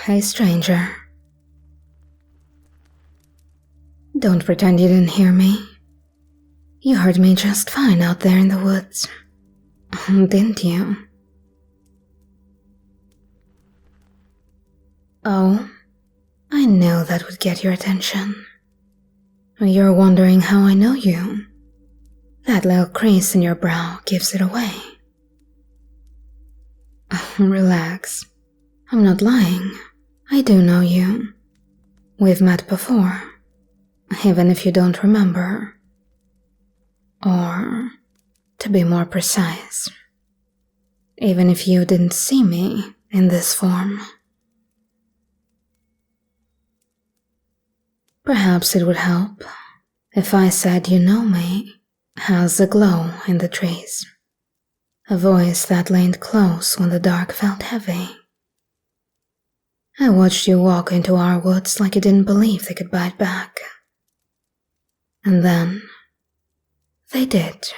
Hey, stranger. Don't pretend you didn't hear me. You heard me just fine out there in the woods, didn't you? Oh, I knew that would get your attention. You're wondering how I know you. That little crease in your brow gives it away. Relax. I'm not lying. I do know you. We've met before, even if you don't remember. Or, to be more precise, even if you didn't see me in this form. Perhaps it would help if I said you know me as a glow in the trees, a voice that leaned close when the dark felt heavy. I watched you walk into our woods like you didn't believe they could bite back. And then, they did.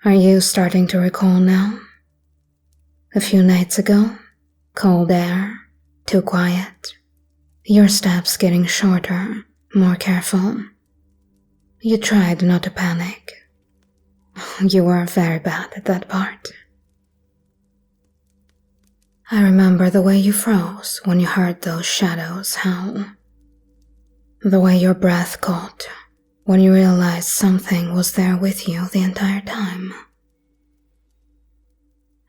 Are you starting to recall now? A few nights ago, cold air, too quiet, your steps getting shorter, more careful. You tried not to panic. You were very bad at that part. I remember the way you froze when you heard those shadows howl. The way your breath caught when you realized something was there with you the entire time.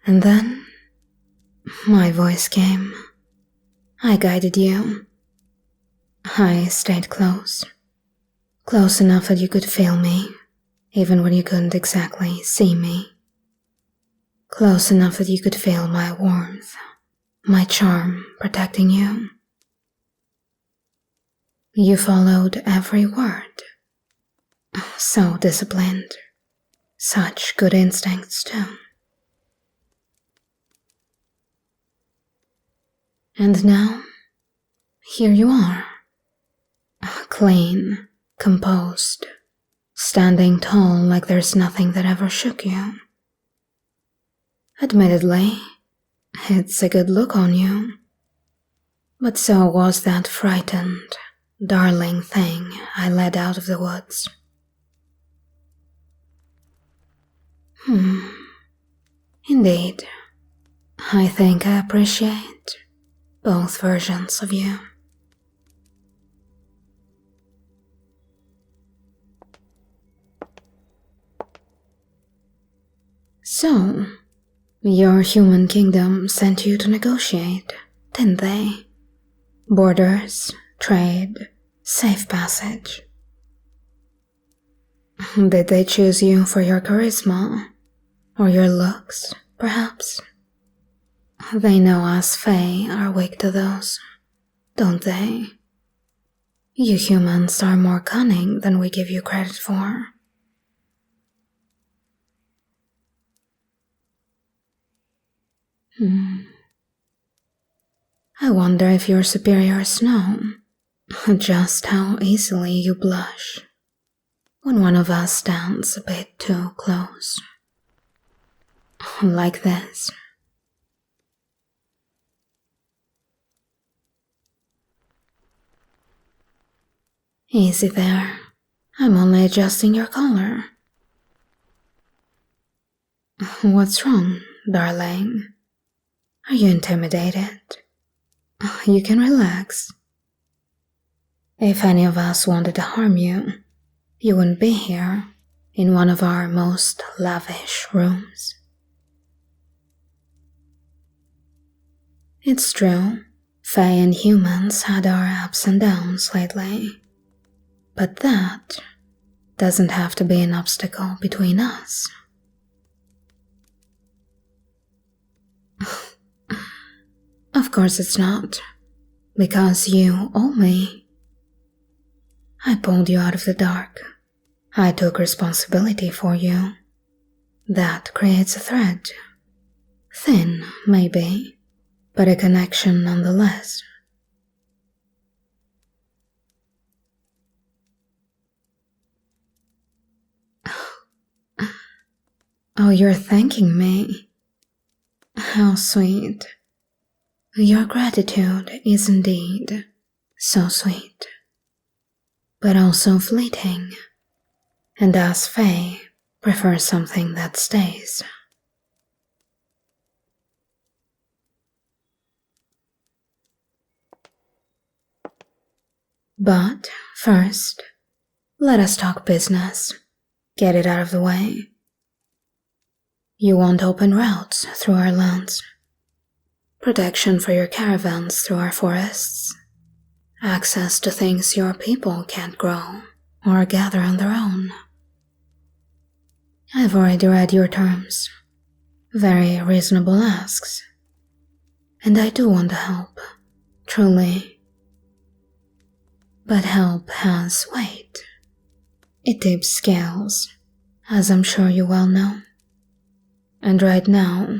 And then, my voice came. I guided you. I stayed close. Close enough that you could feel me, even when you couldn't exactly see me. Close enough that you could feel my warmth, my charm protecting you. You followed every word. So disciplined. Such good instincts, too. And now, here you are. Clean, composed, standing tall like there's nothing that ever shook you. Admittedly, it's a good look on you. But so was that frightened, darling thing I led out of the woods. Indeed, I think I appreciate both versions of you. So, your human kingdom sent you to negotiate, didn't they? Borders, trade, safe passage. Did they choose you for your charisma? Or your looks, perhaps? They know us Fae are weak to those, don't they? You humans are more cunning than we give you credit for. I wonder if your superiors know just how easily you blush when one of us stands a bit too close. Like this. Easy there. I'm only adjusting your collar. What's wrong, darling? Are you intimidated? You can relax. If any of us wanted to harm you, you wouldn't be here in one of our most lavish rooms. It's true, Fae and humans had our ups and downs lately, but that doesn't have to be an obstacle between us. Of course it's not, because you owe me. I pulled you out of the dark. I took responsibility for you. That creates a thread. Thin, maybe, but a connection nonetheless. Oh, you're thanking me. How sweet. Your gratitude is indeed so sweet, but also fleeting, and as Fae prefers something that stays. But first, let us talk business. Get it out of the way. You want open routes through our lands, protection for your caravans through our forests, access to things your people can't grow or gather on their own. I've already read your terms. Very reasonable asks. And I do want to help, truly. But help has weight. It tips scales, as I'm sure you well know. And right now,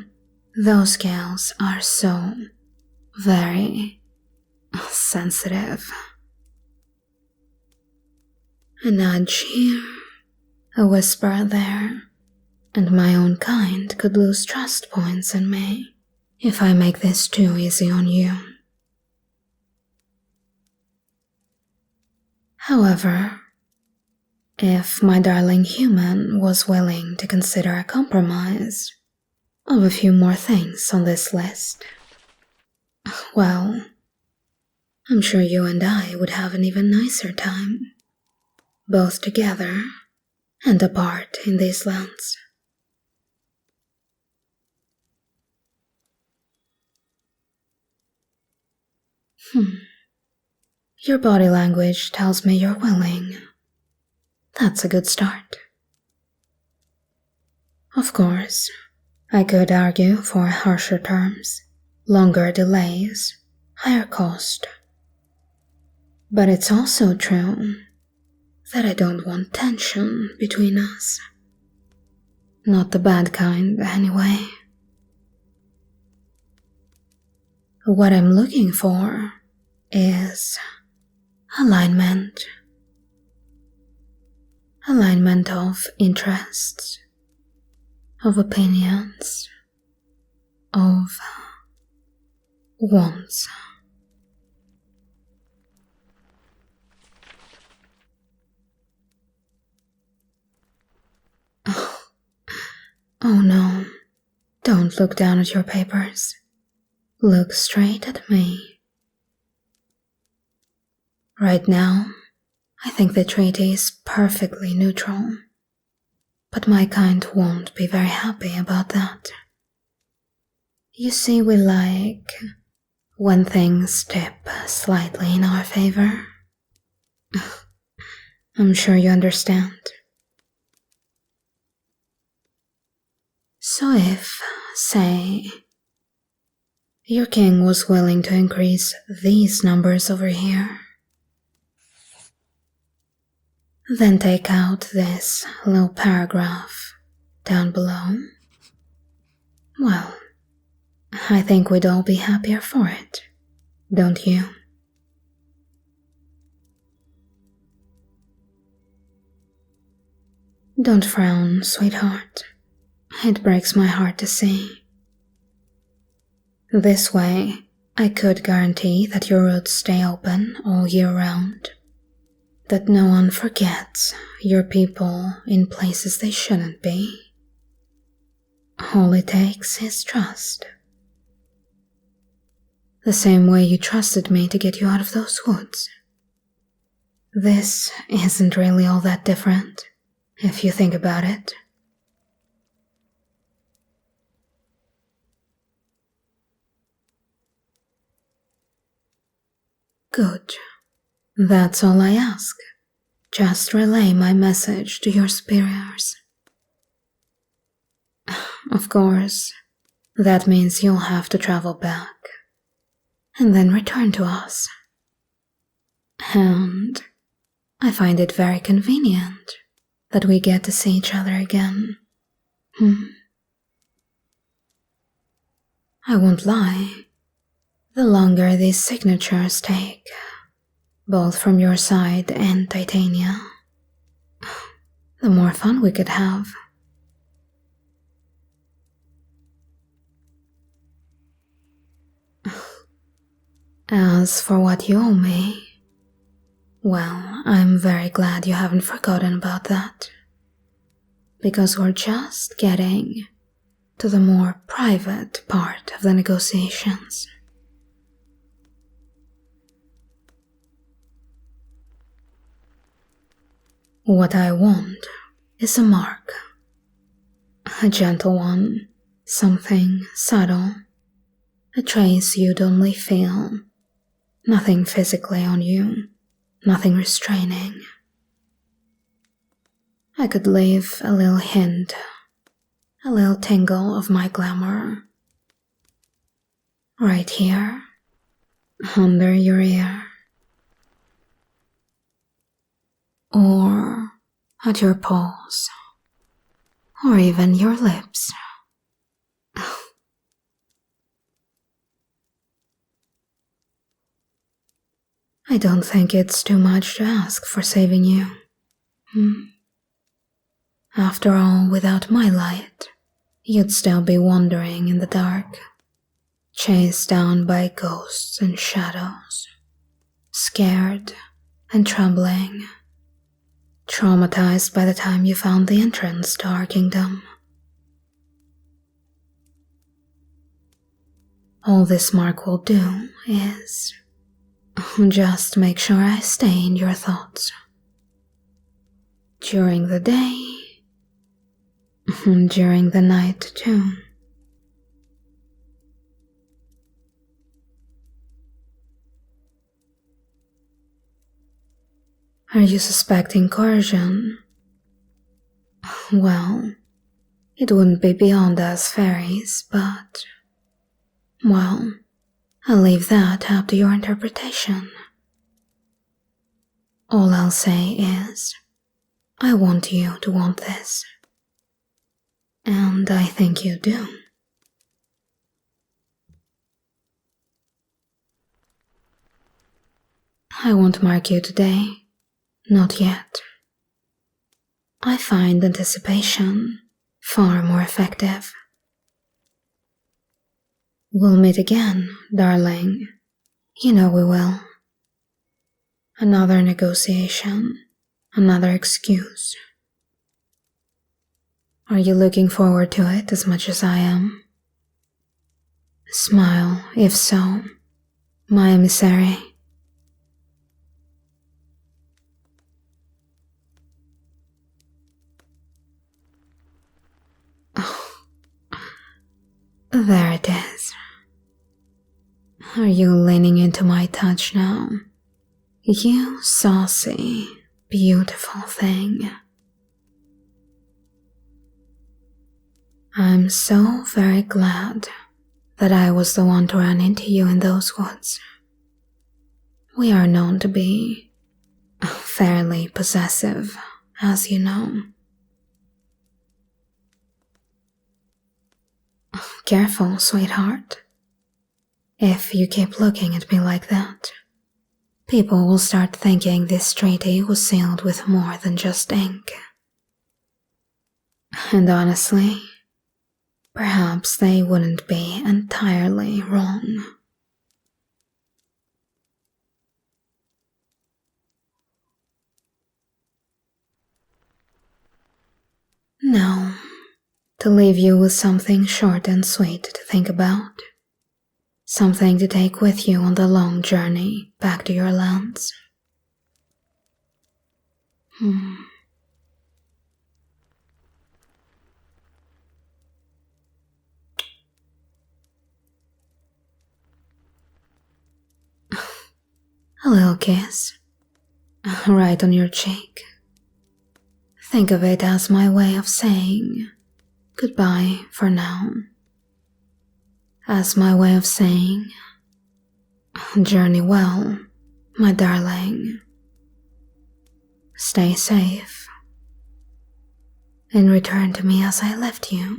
those scales are so very sensitive. A nudge here, a whisper there, and my own kind could lose trust points in me if I make this too easy on you. However, if my darling human was willing to consider a compromise of a few more things on this list, well, I'm sure you and I would have an even nicer time, both together and apart in these lands. Your body language tells me you're willing. That's a good start. Of course, I could argue for harsher terms, longer delays, higher cost. But it's also true that I don't want tension between us. Not the bad kind, anyway. What I'm looking for is alignment. Alignment of interests, of opinions, of wants. Oh no, don't look down at your papers. Look straight at me. Right now, I think the treaty is perfectly neutral, but my kind won't be very happy about that. You see, we like when things tip slightly in our favor. I'm sure you understand. So if, say, your king was willing to increase these numbers over here, then take out this little paragraph down below, well, I think we'd all be happier for it, don't you? Don't frown, sweetheart. It breaks my heart to see. This way, I could guarantee that your roads stay open all year round, that no one forgets your people in places they shouldn't be. All it takes is trust. The same way you trusted me to get you out of those woods. This isn't really all that different, if you think about it. Good. That's all I ask. Just relay my message to your superiors. Of course, that means you'll have to travel back, and then return to us. And I find it very convenient that we get to see each other again. I won't lie. The longer these signatures take, both from your side and Titania, the more fun we could have. As for what you owe me, well, I'm very glad you haven't forgotten about that. Because we're just getting to the more private part of the negotiations. What I want is a mark. A gentle one, something subtle, a trace you'd only feel. Nothing physically on you, nothing restraining. I could leave a little hint, a little tingle of my glamour. Right here, under your ear. Or at your paws, or even your lips. I don't think it's too much to ask for saving you. After all, without my light, you'd still be wandering in the dark, chased down by ghosts and shadows, scared and trembling, traumatized by the time you found the entrance to our kingdom. All this mark will do is just make sure I stay in your thoughts. During the day, during the night too. Are you suspecting coercion? Well, it wouldn't be beyond us fairies, but, well, I'll leave that up to your interpretation. All I'll say is, I want you to want this. And I think you do. I won't mark you today. Not yet. I find anticipation far more effective. We'll meet again, darling. You know we will. Another negotiation, another excuse. Are you looking forward to it as much as I am? Smile, if so, my emissary. Oh, there it is. Are you leaning into my touch now? You saucy, beautiful thing. I'm so very glad that I was the one to run into you in those woods. We are known to be fairly possessive, as you know. Careful, sweetheart. If you keep looking at me like that, people will start thinking this treaty was sealed with more than just ink. And honestly, perhaps they wouldn't be entirely wrong. No, to leave you with something short and sweet to think about. Something to take with you on the long journey back to your lands. A little kiss, right on your cheek. Think of it as my way of saying goodbye for now. As my way of saying, journey well, my darling. Stay safe. And return to me as I left you.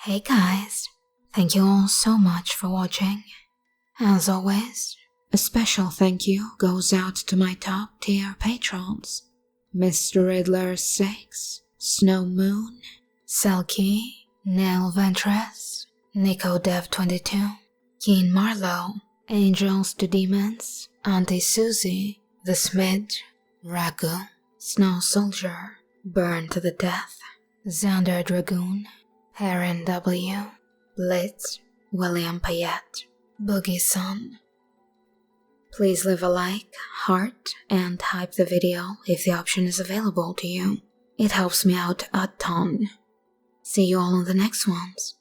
Hey guys, thank you all so much for watching. As always, a special thank you goes out to my top tier patrons: Mr. Riddler 6, Snow Moon, Selkie, Nail Ventress, Nico Dev 22, Keen Marlowe, Angels to Demons, Auntie Susie, The Smidge, Ragu, Snow Soldier, Burn to the Death, Xander Dragoon, Heron W, Blitz, William Payette, Boogie Sun. Please leave a like, heart, and hype the video if the option is available to you. It helps me out a ton. See you all in the next ones.